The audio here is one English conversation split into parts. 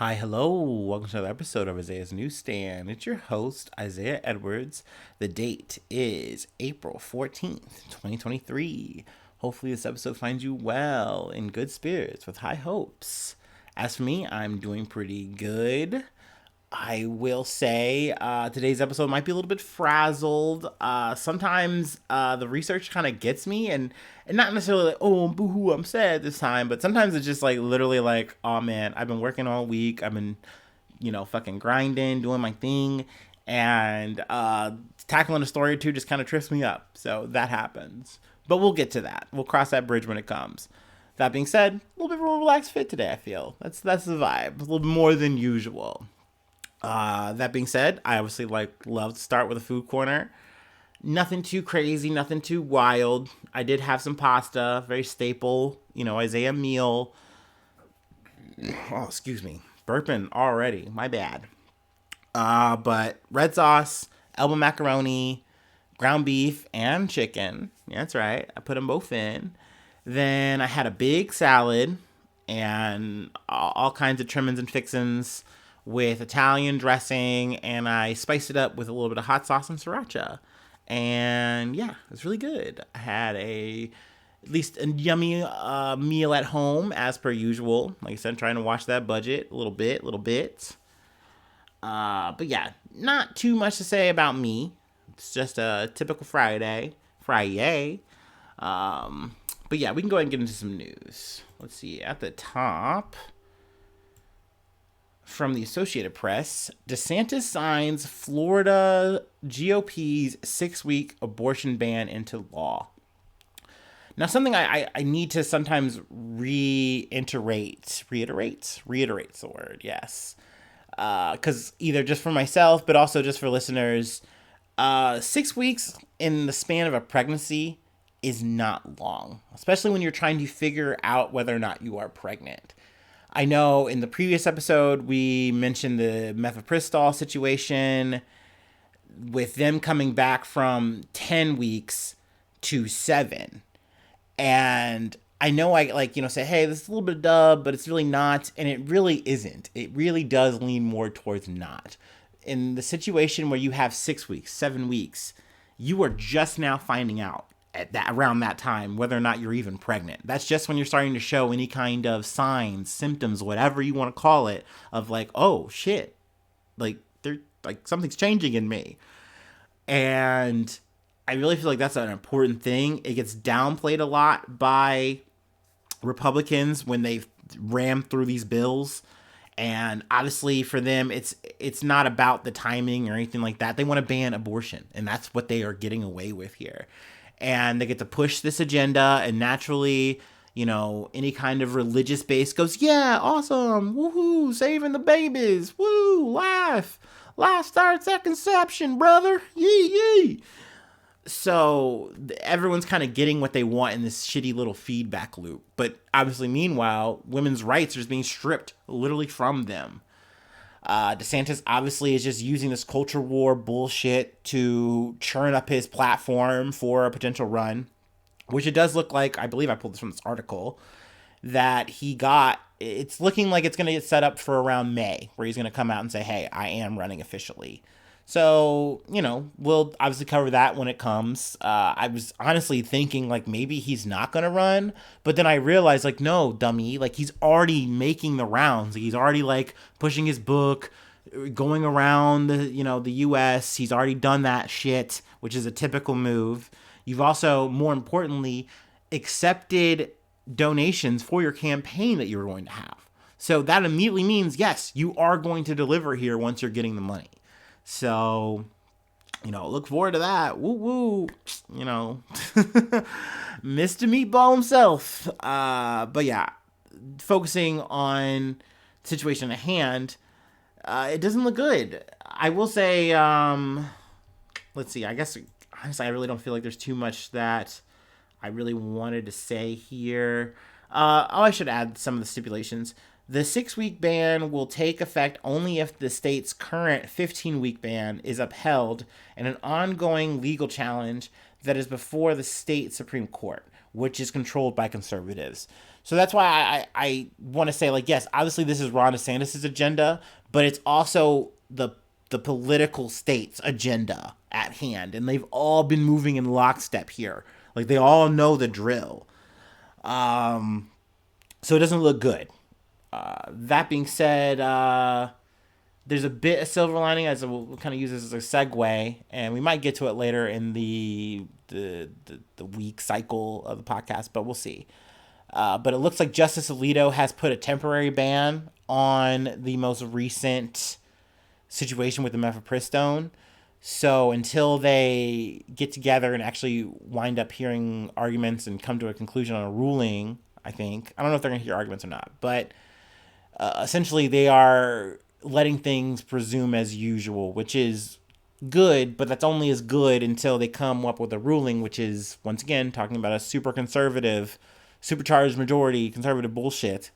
Hi, hello. Welcome to another episode of Isaiah's Newsstand. It's your host, Isaiah Edwards. The date is April 14th, 2023. Hopefully, this episode finds you well, in good spirits, with high hopes. As for me, I'm doing pretty good. I will say today's episode might be a little bit frazzled. Sometimes the research kind of gets me, and not necessarily like, oh, boohoo, I'm sad this time, but sometimes it's just like literally like, oh man, I've been working all week. I've been, fucking grinding, doing my thing, and tackling a story or two just kind of trips me up. So that happens. But we'll get to that. We'll cross that bridge when it comes. That being said, a little bit more relaxed fit today, I feel. That's the vibe. A little more than usual. That being said, I obviously love to start with a food corner. Nothing too crazy, nothing too wild. I did have some pasta, very staple, Isaiah meal. Oh, excuse me, burping already. My bad. But red sauce, elbow macaroni, ground beef, and chicken. Yeah, that's right. I put them both in. Then I had a big salad and all kinds of trimmings and fixins with Italian dressing, and I spiced it up with a little bit of hot sauce and sriracha. And yeah, it was really good. I had at least a yummy meal at home as per usual. Like I said, trying to watch that budget a little bit. But yeah, not too much to say about me. It's just a typical Friday. But yeah, we can go ahead and get into some news. Let's see, at the top from the Associated Press, DeSantis signs Florida GOP's 6-week abortion ban into law. Now, something I need to sometimes reiterate the word, yes. Because either just for myself, but also just for listeners, 6 weeks in the span of a pregnancy is not long, especially when you're trying to figure out whether or not you are pregnant. I know in the previous episode, we mentioned the mifepristol situation with them coming back from 10 weeks to 7. And I know say, hey, this is a little bit of dub, but it's really not. And it really isn't. It really does lean more towards not. In the situation where you have 6 weeks, 7 weeks, you are just now finding out around that time whether or not you're even pregnant. That's just when you're starting to show any kind of signs, symptoms, whatever you want to call it, of like, oh shit, something's changing in me. And I really feel like that's an important thing. It gets downplayed a lot by Republicans when they ram through these bills. And obviously for them, it's not about the timing or anything like that. They want to ban abortion, and that's what they are getting away with here. And they get to push this agenda, and naturally, any kind of religious base goes, yeah, awesome, woohoo, saving the babies, woo, life starts at conception, brother, yee. So everyone's kind of getting what they want in this shitty little feedback loop. But obviously, meanwhile, women's rights are just being stripped literally from them. DeSantis obviously is just using this culture war bullshit to churn up his platform for a potential run, which it does look like, I believe I pulled this from this article, that he got. It's looking like it's going to get set up for around May, where he's going to come out and say, hey, I am running officially. So, we'll obviously cover that when it comes. I was honestly thinking, maybe he's not going to run. But then I realized, no, dummy. He's already making the rounds. He's already, pushing his book, going around, the U.S. He's already done that shit, which is a typical move. You've also, more importantly, accepted donations for your campaign that you're going to have. So that immediately means, yes, you are going to deliver here once you're getting the money. So, look forward to that. Woo woo. Mr. Meatball himself. But yeah, focusing on the situation at hand, it doesn't look good. I will say, let's see, I guess, honestly, I really don't feel like there's too much that I really wanted to say here. I should add some of the stipulations. The 6-week ban will take effect only if the state's current 15-week ban is upheld in an ongoing legal challenge that is before the state Supreme Court. which is controlled by conservatives. So that's why I want to say, like, yes, obviously this is Ron DeSantis' agenda, but it's also the political state's agenda at hand. And they've all been moving in lockstep here. Like, they all know the drill. So it doesn't look good. That being said, there's a bit of silver lining, as we'll kind of use this as a segue, and we might get to it later in the week cycle of the podcast, but we'll see. But it looks like Justice Alito has put a temporary ban on the most recent situation with the mifepristone. So until they get together and actually wind up hearing arguments and come to a conclusion on a ruling, I think. I don't know if they're going to hear arguments or not, but essentially they are letting things presume as usual, which is good, but that's only as good until they come up with a ruling, which is, once again, talking about a super conservative, supercharged majority conservative bullshit.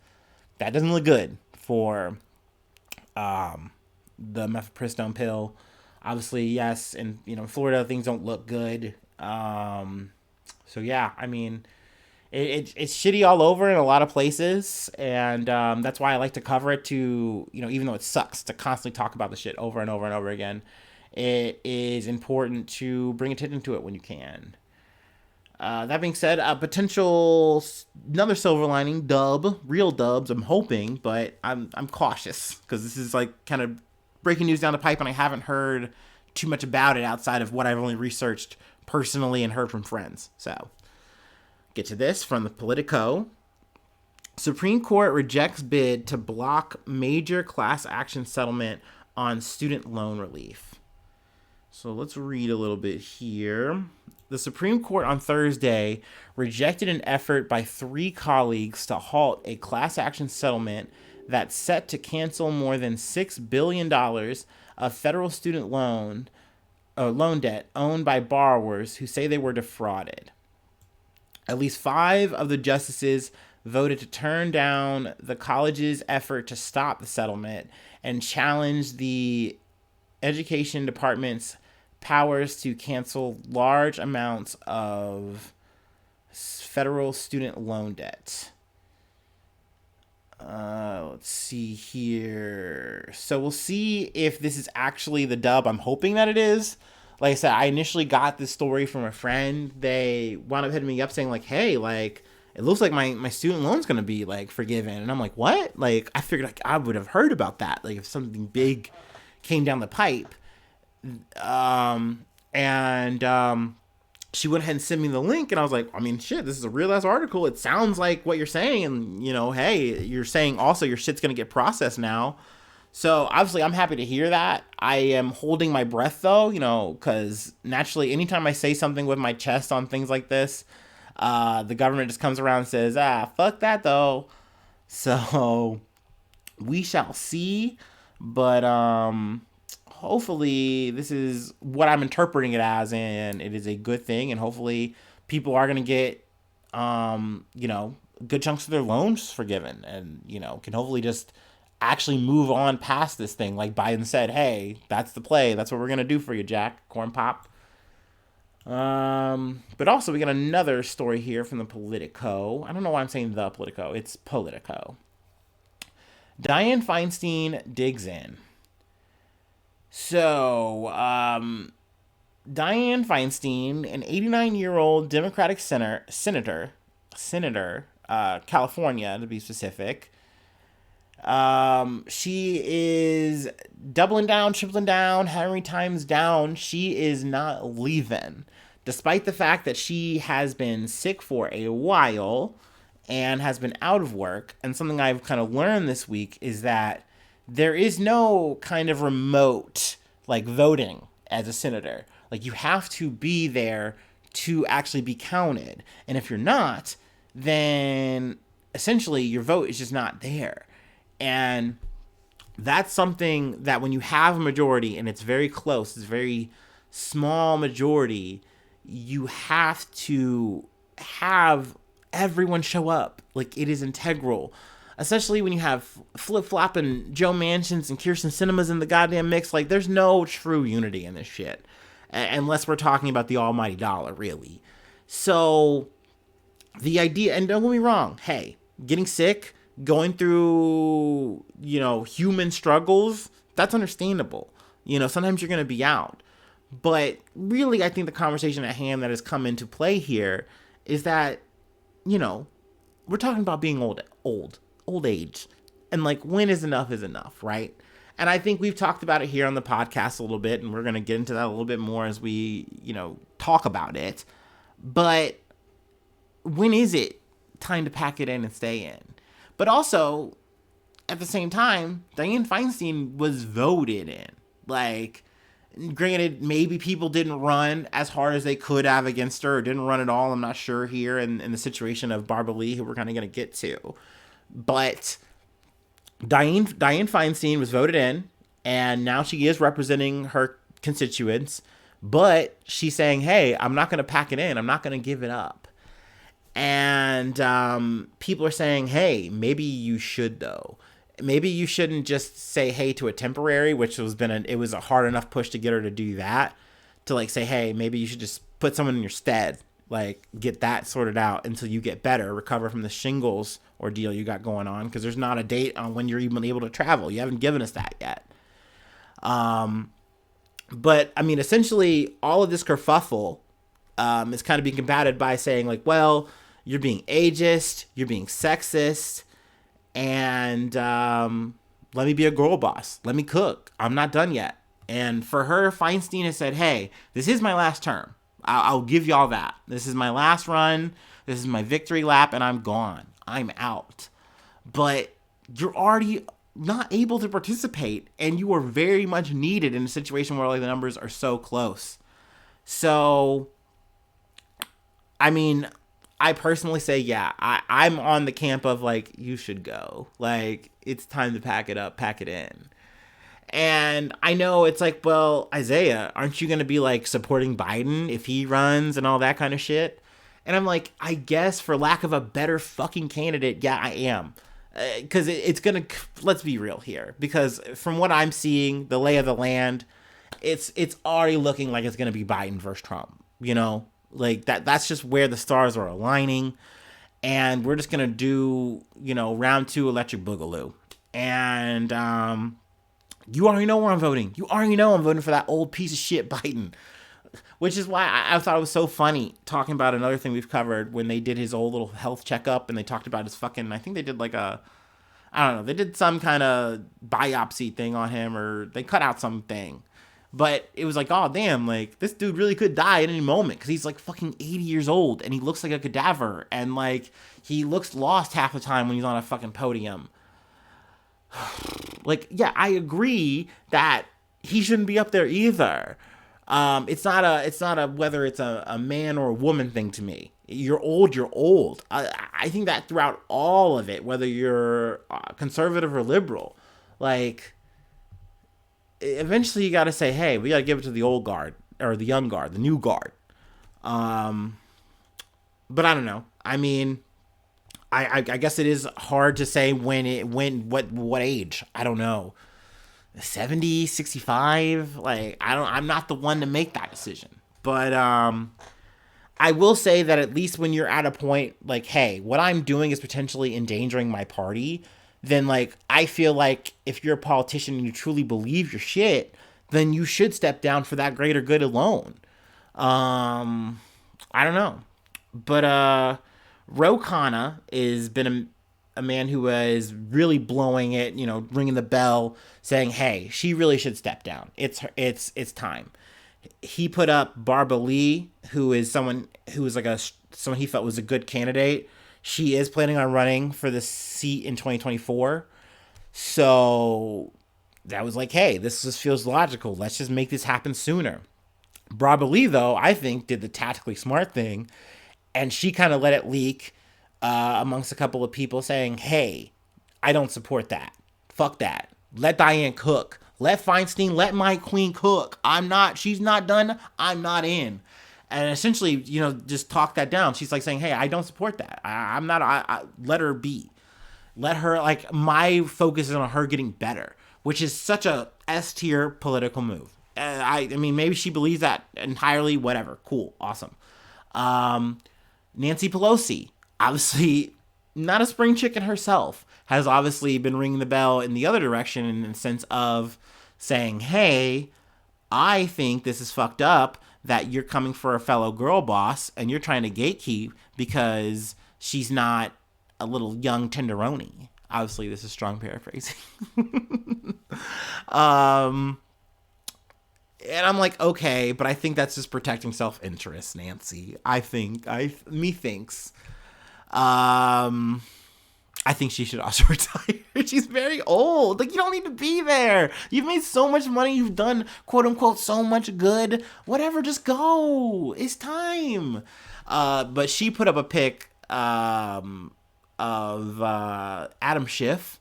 That doesn't look good for the mifepristone pill. Obviously, yes, and in Florida things don't look good. So yeah, I mean, it's shitty all over in a lot of places, and that's why I like to cover it. To even though it sucks to constantly talk about the shit over and over and over again, it is important to bring attention to it when you can. That being said, a potential another silver lining real dubs. I'm hoping, but I'm cautious because this is like kind of breaking news down the pipe, and I haven't heard too much about it outside of what I've only researched personally and heard from friends. So, get to this from the Politico. Supreme Court rejects bid to block major class action settlement on student loan relief. So let's read a little bit here. The Supreme Court on Thursday rejected an effort by 3 colleagues to halt a class action settlement that's set to cancel more than $6 billion of federal student loan debt owned by borrowers who say they were defrauded. At least 5 of the justices voted to turn down the college's effort to stop the settlement and challenge the education department's powers to cancel large amounts of federal student loan debt. Let's see here. So we'll see if this is actually the dub. I'm hoping that it is. Like I said, I initially got this story from a friend. They wound up hitting me up saying like, hey, like, it looks like my student loan's going to be like forgiven. And I'm like, what? Like, I figured like I would have heard about that. Like if something big came down the pipe. She went ahead and sent me the link, and I was like, I mean, shit, this is a real ass article. It sounds like what you're saying, and hey, you're saying also your shit's gonna get processed now. So obviously, I'm happy to hear that. I am holding my breath though, because naturally, anytime I say something with my chest on things like this, the government just comes around and says, fuck that though. So we shall see, but hopefully this is what I'm interpreting it as, and it is a good thing, and hopefully people are going to get, good chunks of their loans forgiven, and, can hopefully just actually move on past this thing. Like Biden said, hey, that's the play. That's what we're going to do for you, Jack. Corn pop. But also we got another story here from the Politico. I don't know why I'm saying the Politico. It's Politico. Dianne Feinstein digs in. So, Dianne Feinstein, an 89-year-old Democratic senator, California to be specific, she is doubling down, tripling down, how many times down. She is not leaving, despite the fact that she has been sick for a while and has been out of work. And something I've kind of learned this week is that there is no kind of remote, like, voting as a senator. Like, you have to be there to actually be counted. And if you're not, then essentially your vote is just not there. And that's something that when you have a majority and it's very close, it's a very small majority, you have to have everyone show up. Like, it is integral. Especially when you have flip-flopping Joe Manchins and Kirsten Cinemas in the goddamn mix. Like, there's no true unity in this shit. Unless we're talking about the almighty dollar, really. So, the idea, and don't get me wrong, hey, getting sick, going through, human struggles, that's understandable. Sometimes you're going to be out. But really, I think the conversation at hand that has come into play here is that, we're talking about being old age. And like, when is enough, right? And I think we've talked about it here on the podcast a little bit, and we're going to get into that a little bit more as we, talk about it. But when is it time to pack it in and stay in? But also, at the same time, Dianne Feinstein was voted in. Like, granted, maybe people didn't run as hard as they could have against her, or didn't run at all. I'm not sure here in the situation of Barbara Lee, who we're kind of going to get to. But Dianne Feinstein was voted in, and now she is representing her constituents. But she's saying, hey, I'm not going to pack it in. I'm not going to give it up. And people are saying, hey, maybe you should, though. Maybe you shouldn't just say hey to a temporary, which it was a hard enough push to get her to do that, to like say, hey, maybe you should just put someone in your stead, like get that sorted out until you get better, recover from the shingles ordeal you got going on, because there's not a date on when you're even able to travel. You haven't given us that yet. But I mean, essentially, all of this kerfuffle is kind of being combated by saying like, well, you're being ageist, you're being sexist, and let me be a girl boss. Let me cook. I'm not done yet. And for her, Feinstein has said, hey, this is my last term. I'll give y'all that. This is my last run. This is my victory lap, and I'm gone. I'm out. But you're already not able to participate, and you are very much needed in a situation where like the numbers are so close. So, I mean, I personally say, yeah, I'm on the camp of like, you should go. Like, it's time to pack it up, pack it in. And I know it's like, well, Isaiah, aren't you going to be like supporting Biden if he runs and all that kind of shit? And I'm like, I guess for lack of a better fucking candidate, yeah, I am. Because it's going to, let's be real here. Because from what I'm seeing, the lay of the land, it's already looking like it's going to be Biden versus Trump, Like that's just where the stars are aligning. And we're just going to do, round 2 electric boogaloo. And you already know where I'm voting. You already know I'm voting for that old piece of shit Biden. Which is why I thought it was so funny talking about another thing we've covered when they did his old little health checkup and they talked about his fucking, I think they did like I don't know, they did some kind of biopsy thing on him, or they cut out something. But it was like, oh, damn, like, this dude really could die at any moment because he's, like, fucking 80 years old and he looks like a cadaver. And, like, he looks lost half the time when he's on a fucking podium. Like, yeah, I agree that he shouldn't be up there either. It's not a whether it's a man or a woman thing to me. You're old, you're old. I think that throughout all of it, whether you're conservative or liberal, like, eventually you got to say, hey, we got to give it to the old guard or the young guard, the new guard. But I don't know. I mean, I guess it is hard to say what age. I don't know. 70, 65. Like, I'm not the one to make that decision. But I will say that at least when you're at a point like, hey, what I'm doing is potentially endangering my party, then, like, I feel like if you're a politician and you truly believe your shit, then you should step down for that greater good alone. I don't know. But Ro Khanna has been a man who is really blowing it, ringing the bell, saying, hey, she really should step down. It's time. He put up Barbara Lee, who is someone who is like someone he felt was a good candidate. She is planning on running for the seat in 2024. So that was like, hey, this just feels logical. Let's just make this happen sooner. Barbara Lee, though, I think did the tactically smart thing. And she kind of let it leak amongst a couple of people saying, hey, I don't support that. Fuck that. Let Dianne cook. Let Feinstein, let my queen cook. She's not done. I'm not in. And essentially, just talk that down. She's like saying, hey, I don't support that. I'm not, let her be. Let her, like, my focus is on her getting better, which is such a S-tier political move. I mean, maybe she believes that entirely, whatever. Cool. Awesome. Nancy Pelosi. obviously not a spring chicken herself, has obviously been ringing the bell in the other direction in the sense of saying, hey, I think this is fucked up that you're coming for a fellow girl boss and you're trying to gatekeep because she's not a little young tenderoni. Obviously, this is strong paraphrasing. um, and I'm like, okay, but I think that's just protecting self-interest, Nancy. Methinks. I think she should also retire. She's very old. Like, you don't need to be there. You've made so much money. You've done, quote unquote, so much good. Whatever, just go. It's time. But she put up a pic of Adam Schiff.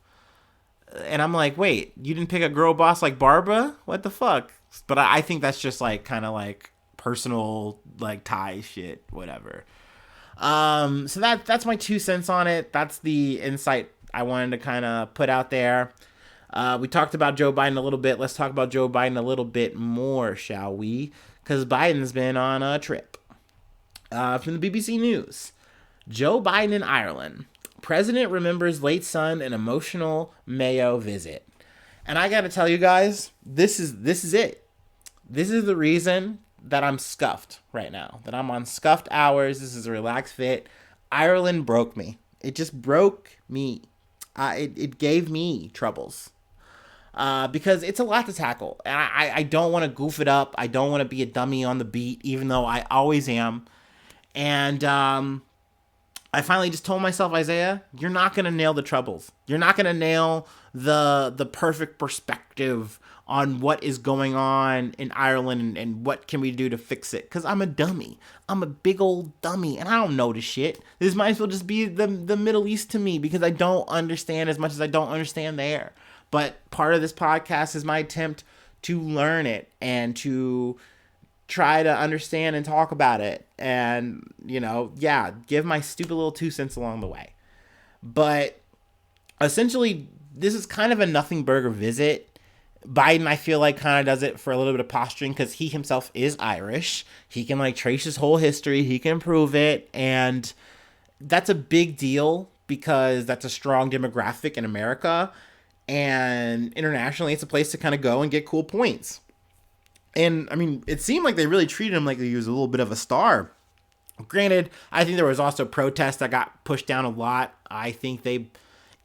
And I'm like, wait, you didn't pick a girl boss like Barbara? What the fuck? But I think that's just like kind of like personal like tie shit, whatever. So that's my 2 cents on it. That's the insight I wanted to kind of put out there. We talked about Joe Biden a little bit. Let's talk about Joe Biden a little bit more, shall we? Because Biden's been on a trip. From the BBC News. Joe Biden in Ireland. President remembers late son an emotional Mayo visit. And I gotta tell you guys, this is it. This is the reason that I'm scuffed right now, that I'm on scuffed hours. This is a relaxed fit. Ireland broke me. It just broke me. It gave me troubles because it's a lot to tackle. And I don't want to goof it up. I don't want to be a dummy on the beat, even though I always am. And I finally just told myself, Isaiah, you're not going to nail the troubles. You're not going to nail the perfect perspective on what is going on in Ireland and what can we do to fix it. Because I'm a dummy. I'm a big old dummy, and I don't know this shit. This might as well just be the Middle East to me because I don't understand as much as I don't understand there. But part of this podcast is my attempt to learn it and to try to understand and talk about it. And, give my stupid little 2 cents along the way. But essentially, this is kind of a nothing burger visit. Biden, I feel like, kind of does it for a little bit of posturing because he himself is Irish. He can, trace his whole history. He can prove it. And that's a big deal because that's a strong demographic in America. And internationally, it's a place to kind of go and get cool points. And, I mean, it seemed like they really treated him like he was a little bit of a star. Granted, I think there was also protests that got pushed down a lot. I think they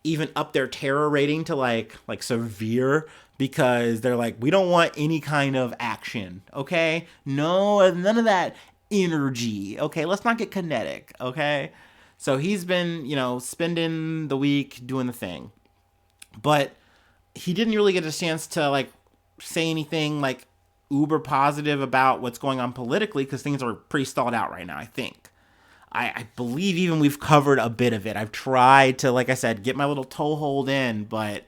even upped their terror rating to, like severe because they're like, we don't want any kind of action, okay? No, none of that energy, okay? Let's not get kinetic, okay? So he's been, spending the week doing the thing. But he didn't really get a chance to, say anything, uber positive about what's going on politically because things are pretty stalled out right now, I think. I believe even we've covered a bit of it. I've tried to, like I said, get my little toehold in, but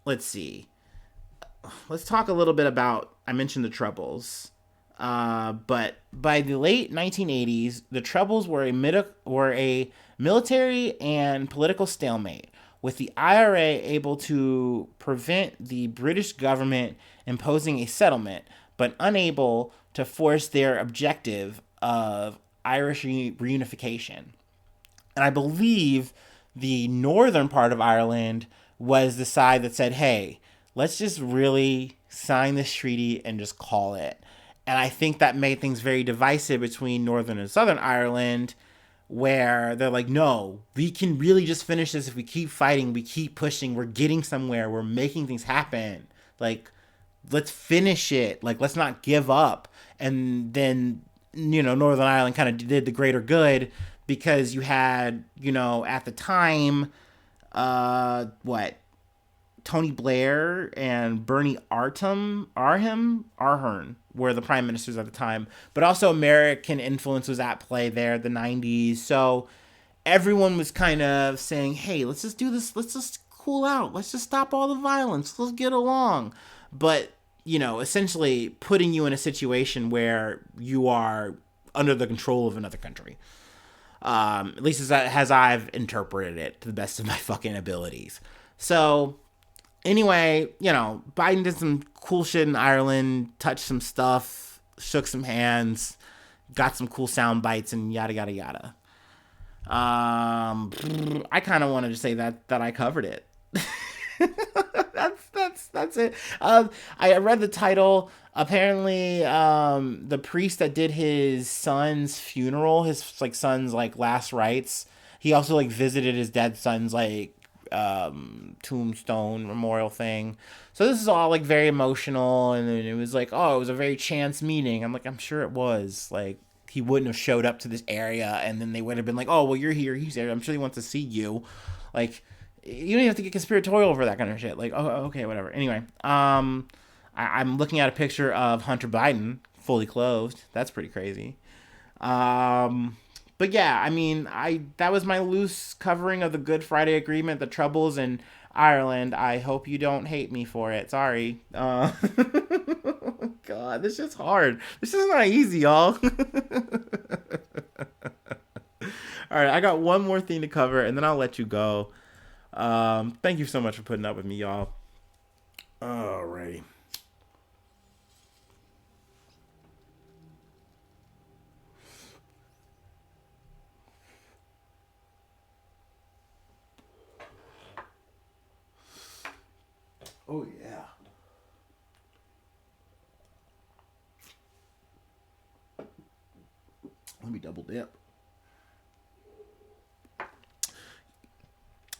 let's see. Let's talk a little bit about, I mentioned the Troubles. But by the late 1980s, the Troubles were a military and political stalemate, with the IRA able to prevent the British government imposing a settlement, but unable to force their objective of Irish reunification. And I believe the northern part of Ireland was the side that said, hey, let's just really sign this treaty and just call it. And I think that made things very divisive between Northern and Southern Ireland, where they're like, no, we can really just finish this if we keep fighting, we keep pushing, we're getting somewhere, we're making things happen. Let's finish it. Let's not give up. And then, Northern Ireland kind of did the greater good because you had, at the time, Tony Blair and Bernie Ahern were the prime ministers at the time, but also American influence was at play there, the 90s. So everyone was kind of saying, hey, let's just do this. Let's just cool out. Let's just stop all the violence. Let's get along. But, essentially putting you in a situation where you are under the control of another country. At least as I've interpreted it to the best of my fucking abilities. So anyway, Biden did some cool shit in Ireland, touched some stuff, shook some hands, got some cool sound bites, and yada, yada, yada. I kind of wanted to say that I covered it. That's it. I read the title. Apparently, the priest that did his son's funeral, his like son's like last rites, he also like visited his dead son's like tombstone memorial thing. So this is all like very emotional, and then it was like, oh, it was a very chance meeting. I'm like, I'm sure it was. Like, he wouldn't have showed up to this area, and then they would have been like, oh, well, you're here, he's there. I'm sure he wants to see you. Like, you don't even have to get conspiratorial over that kind of shit. Like, oh, okay, whatever. Anyway, I'm looking at a picture of Hunter Biden fully clothed. That's pretty crazy. But yeah, I mean, I that was my loose covering of the Good Friday Agreement, the troubles in Ireland. I hope you don't hate me for it. Sorry. God, this is hard. This is not easy, y'all. All right, I got one more thing to cover, and then I'll let you go. Thank you so much for putting up with me, y'all. Alrighty. Oh yeah. Let me double dip.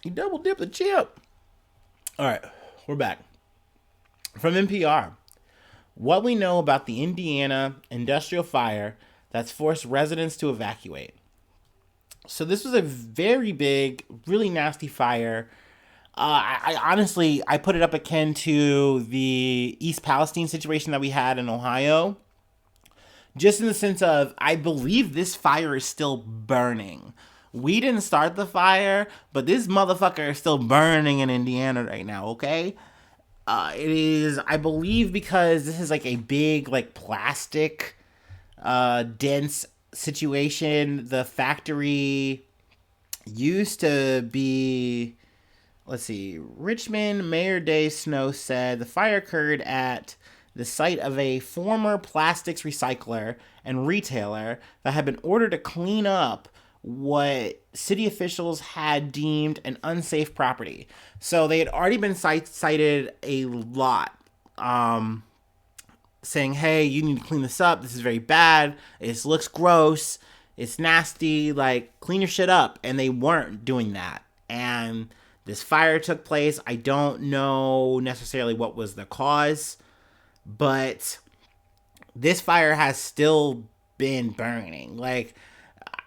You double dip the chip. All right, we're back. From NPR. What we know about the Indiana industrial fire that's forced residents to evacuate. So this was a very big, really nasty fire. I honestly, I put it up akin to the East Palestine situation that we had in Ohio. Just in the sense of, I believe this fire is still burning. We didn't start the fire, but this motherfucker is still burning in Indiana right now, okay? It is, I believe, because this is like a big, like, plastic, dense situation. The factory used to be, let's see, Richmond Mayor Dave Snow said the fire occurred at the site of a former plastics recycler and retailer that had been ordered to clean up what city officials had deemed an unsafe property. So they had already been cited a lot, saying, hey, you need to clean this up. This is very bad. It looks gross. It's nasty. Like, clean your shit up. And they weren't doing that. And this fire took place. I don't know necessarily what was the cause, but this fire has still been burning. Like,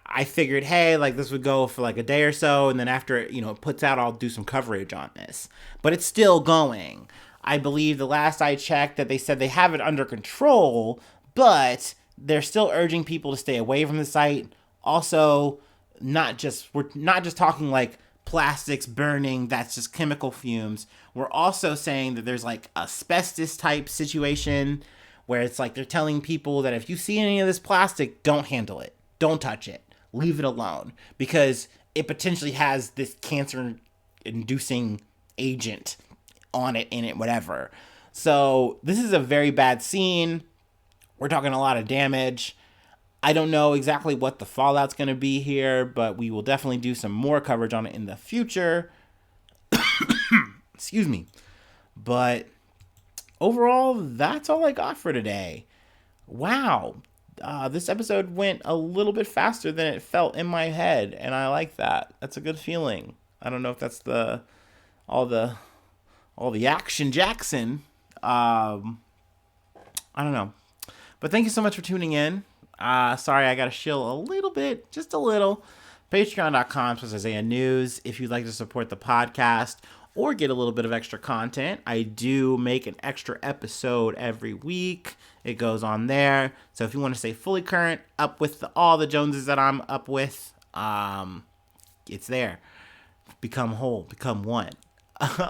I figured, hey, like, this would go for like a day or so, and then after it, it puts out, I'll do some coverage on this. But it's still going. I believe the last I checked that they said they have it under control, but they're still urging people to stay away from the site. Also, we're not just talking like plastics burning, that's just chemical fumes. We're also saying that there's like asbestos type situation where it's like they're telling people that if you see any of this plastic, don't handle it. Don't touch it. Leave it alone, because it potentially has this cancer inducing agent on it, in it, whatever. So this is a very bad scene. We're talking a lot of damage. I don't know exactly what the fallout's going to be here, but we will definitely do some more coverage on it in the future. Excuse me. But overall, that's all I got for today. Wow. This episode went a little bit faster than it felt in my head, and I like that. That's a good feeling. I don't know if that's all the action Jackson. I don't know. But thank you so much for tuning in. Sorry, I got to shill a little bit, just a little. Patreon.com/Isaiah News. If you'd like to support the podcast or get a little bit of extra content, I do make an extra episode every week. It goes on there. So if you want to stay fully current, up with all the Joneses that I'm up with, it's there. Become whole, become one.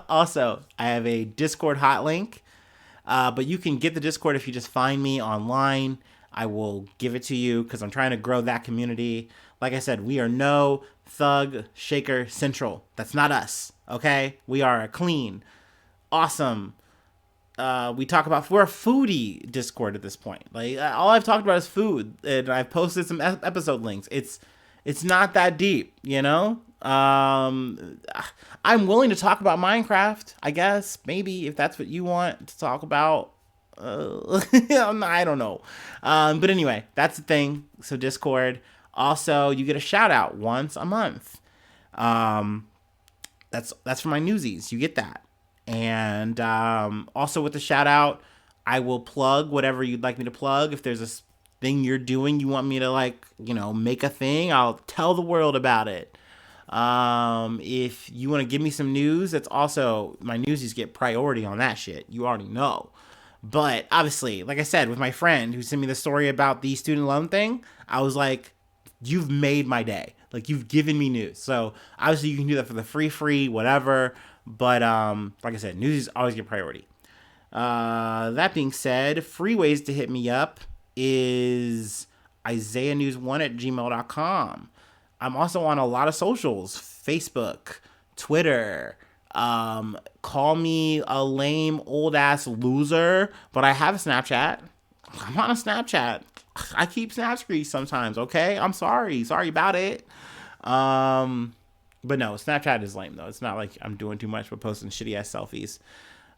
Also, I have a Discord hot link, but you can get the Discord if you just find me online. I will give it to you because I'm trying to grow that community. Like I said, we are no Thug Shaker Central. That's not us, okay? We are a clean, awesome, we're a foodie Discord at this point. Like, all I've talked about is food, and I've posted some episode links. It's It's not that deep, you know? I'm willing to talk about Minecraft, I guess. Maybe if that's what you want to talk about. I don't know. But anyway, that's the thing. So Discord. Also, you get a shout out once a month. Um, that's for my newsies. You get that. And also with the shout out, I will plug whatever you'd like me to plug. If there's a thing you're doing, you want me to like, make a thing, I'll tell the world about it. If you want to give me some news, that's also, my newsies get priority on that shit. You already know. But obviously, like I said, with my friend who sent me the story about the student loan thing, I was like, you've made my day. Like, you've given me news. So obviously you can do that for the free, whatever. But like I said, news always get priority. That being said, free ways to hit me up is isaiahnews1@gmail.com. I'm also on a lot of socials, Facebook, Twitter. Call me a lame old ass loser, but I have a Snapchat. I'm on a Snapchat. I keep Snapscreens sometimes, okay? I'm sorry about it. But no, Snapchat is lame though. It's not like I'm doing too much but posting shitty ass selfies.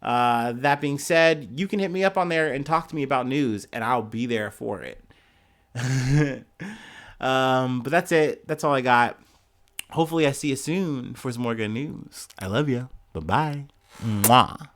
That being said, you can hit me up on there and talk to me about news, and I'll be there for it. But that's it. That's all I got. Hopefully I see you soon for some more good news. I love you. Bye-bye. Mwah.